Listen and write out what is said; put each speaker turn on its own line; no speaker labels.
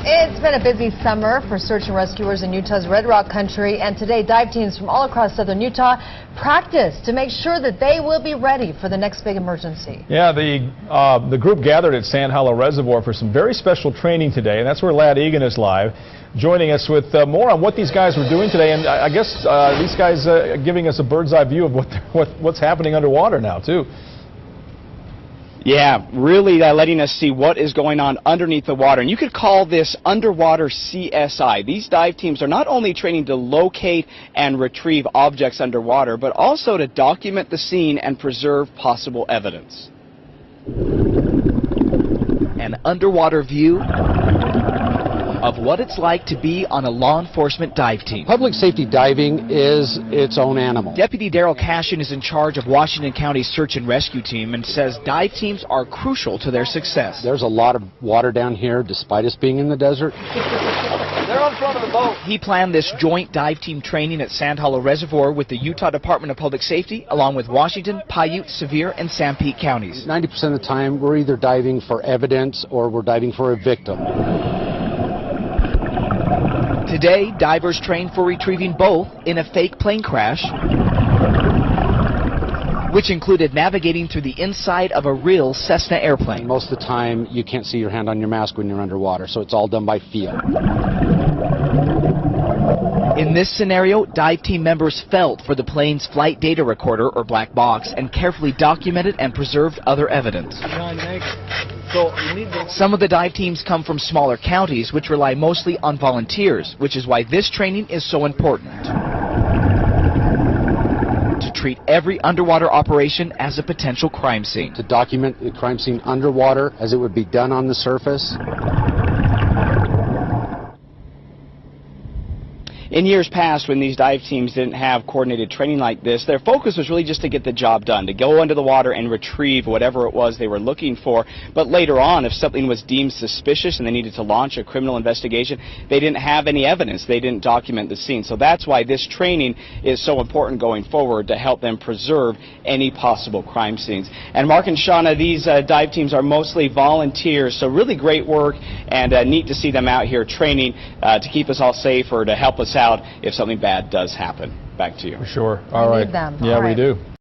It's been a busy summer for search and rescuers in Utah's Red Rock Country, and today dive teams from all across southern Utah practice to make sure that they will be ready for the next big emergency.
Yeah, the group gathered at Sand Hollow Reservoir for some very special training today, and that's where Lad Egan is live, joining us with more on what these guys were doing today, and I guess these guys giving us a bird's eye view of what's happening underwater now, too.
Yeah, really letting us see what is going on underneath the water. And you could call this underwater CSI. These dive teams are not only training to locate and retrieve objects underwater, but also to document the scene and preserve possible evidence. An underwater view of what it's like to be on a law enforcement dive team.
Public safety diving is its own animal.
Deputy Daryl Cashin is in charge of Washington County's search and rescue team and says dive teams are crucial to their success.
There's a lot of water down here despite us being in the desert.
They're on front of the boat. He planned this joint dive team training at Sand Hollow Reservoir with the Utah Department of Public Safety, along with Washington, Paiute, Sevier, and Sanpete counties.
90% of the time we're either diving for evidence or we're diving for a victim.
Today, divers train for retrieving both in a fake plane crash, which included navigating through the inside of a real Cessna airplane.
Most of the time, you can't see your hand on your mask when you're underwater, so it's all done by feel.
In this scenario, dive team members felt for the plane's flight data recorder, or black box, and carefully documented and preserved other evidence. Some of the dive teams come from smaller counties, which rely mostly on volunteers, which is why this training is so important. To treat every underwater operation as a potential crime scene.
To document the crime scene underwater as it would be done on the surface.
In years past, when these dive teams didn't have coordinated training like this, their focus was really just to get the job done, to go under the water and retrieve whatever it was they were looking for. But later on, if something was deemed suspicious and they needed to launch a criminal investigation, they didn't have any evidence. They didn't document the scene. So that's why this training is so important going forward, to help them preserve any possible crime scenes. And Mark and Shauna, these dive teams are mostly volunteers, so really great work, and neat to see them out here training to keep us all safe or to help us out if something bad does happen. Back to you.
For sure. All right.
We need them.
Yeah,
All right.
we do.